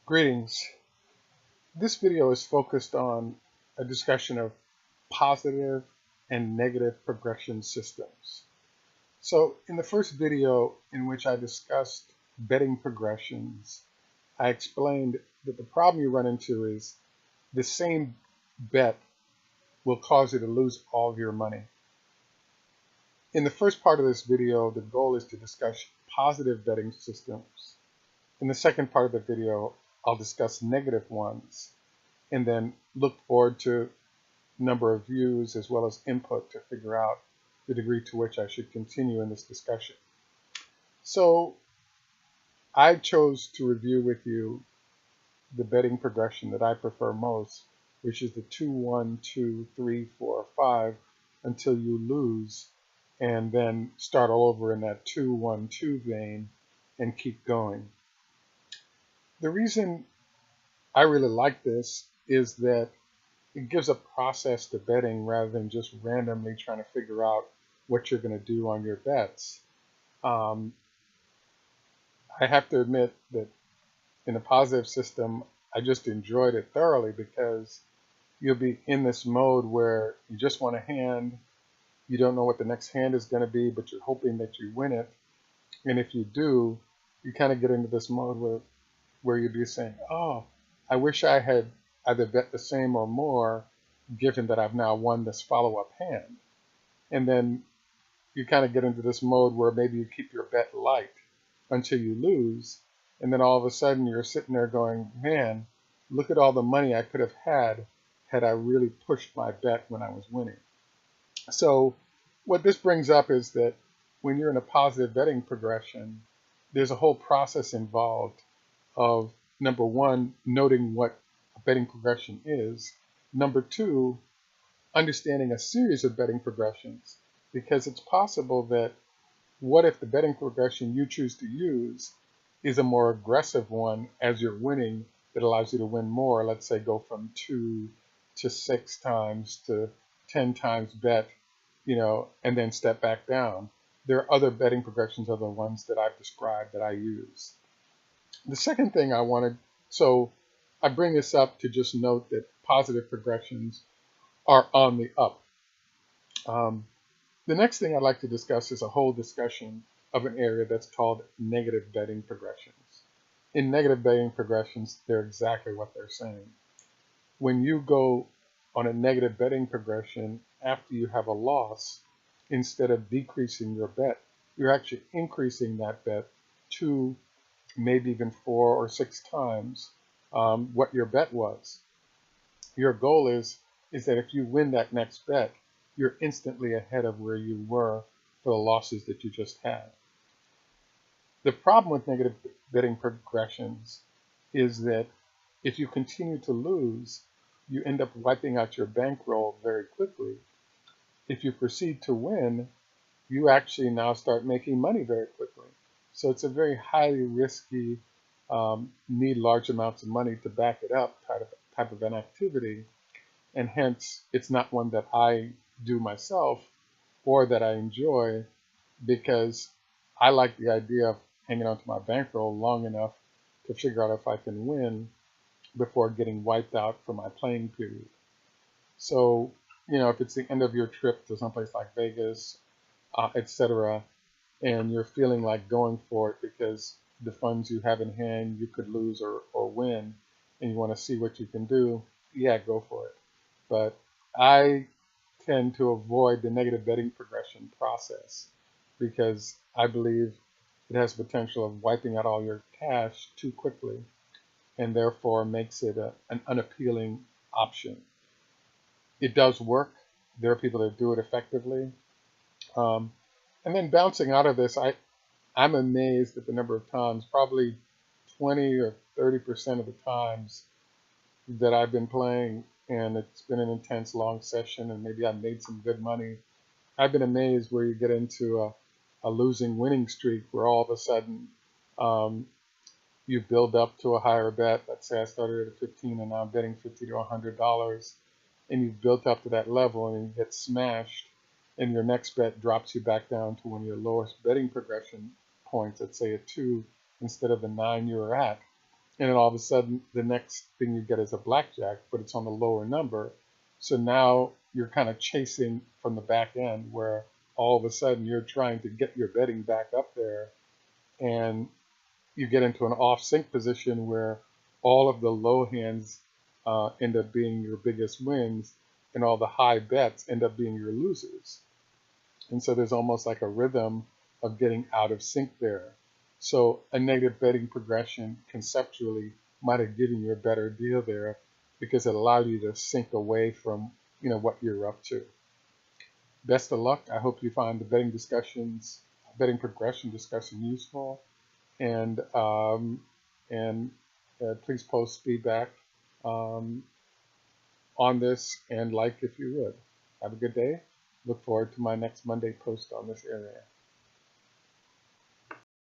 Greetings. This video is focused on a discussion of positive and negative progression systems. So in the first video in which I discussed betting progressions, I explained that the problem you run into is the same bet will cause you to lose all of your money. In the first part of this video, the goal is to discuss positive betting systems. In the second part of the video, I'll discuss negative ones, and then look forward to number of views as well as input to figure out the degree to which I should continue in this discussion. So I chose to review with you the betting progression that I prefer most, which is the 2, 1, 2, 3, 4, 5 until you lose, and then start all over in that 2, 1, 2 vein and keep going. The reason I really like this is that it gives a process to betting rather than just randomly trying to figure out what you're going to do on your bets. I have to admit that in a positive system, I just enjoyed it thoroughly because you'll be in this mode where you just want a hand, you don't know what the next hand is going to be, but you're hoping that you win it. And if you do, you kind of get into this mode where you'd be saying, oh, I wish I had either bet the same or more, given that I've now won this follow-up hand. And then you kind of get into this mode where maybe you keep your bet light until you lose. And then all of a sudden you're sitting there going, man, look at all the money I could have had I really pushed my bet when I was winning. So what this brings up is that when you're in a positive betting progression, there's a whole process involved of, number one, noting what a betting progression is. Number two, understanding a series of betting progressions, because it's possible that what if the betting progression you choose to use is a more aggressive one as you're winning that allows you to win more. Let's say go from 2 to 6 times to 10 times bet, and then step back down. There are other betting progressions, other ones that I've described that I use. The second thing so I bring this up to just note that positive progressions are on the up. The next thing I'd like to discuss is a whole discussion of an area that's called negative betting progressions. In negative betting progressions, they're exactly what they're saying. When you go on a negative betting progression after you have a loss, instead of decreasing your bet, you're actually increasing that bet 2, maybe even 4 or 6 times what your bet was. Your goal is that if you win that next bet, you're instantly ahead of where you were for the losses that you just had. The problem with negative betting progressions is that if you continue to lose, you end up wiping out your bankroll very quickly. If you proceed to win, you actually now start making money very quickly. So it's a very highly risky, need large amounts of money to back it up type of an activity. And hence, it's not one that I do myself or that I enjoy, because I like the idea of hanging onto my bankroll long enough to figure out if I can win before getting wiped out for my playing period. So, if it's the end of your trip to someplace like Vegas, etc., and you're feeling like going for it because the funds you have in hand you could lose or win, and you want to see what you can do, yeah, go for it. But I tend to avoid the negative betting progression process because I believe it has the potential of wiping out all your cash too quickly, and therefore makes it an unappealing option. It does work. There are people that do it effectively. And then bouncing out of this, I'm amazed at the number of times, probably 20 or 30% of the times that I've been playing, and it's been an intense long session, and maybe I've made some good money. I've been amazed where you get into a losing winning streak where all of a sudden you build up to a higher bet. Let's say I started at 15 and now I'm betting $50 to $100, and you've built up to that level and you get smashed, and your next bet drops you back down to one of your lowest betting progression points, let's say a 2 instead of the 9 you were at. and then all of a sudden the next thing you get is a blackjack, but it's on the lower number. So now you're kind of chasing from the back end where all of a sudden you're trying to get your betting back up there, and you get into an off sync position where all of the low hands end up being your biggest wins, and all the high bets end up being your losers. And so there's almost like a rhythm of getting out of sync there. So a negative betting progression conceptually might have given you a better deal there because it allowed you to sync away from what you're up to. Best of luck. I hope you find the betting progression discussion useful, and please post feedback um, on this and like if you would. Have a good day. Look forward to my next Monday post on this area.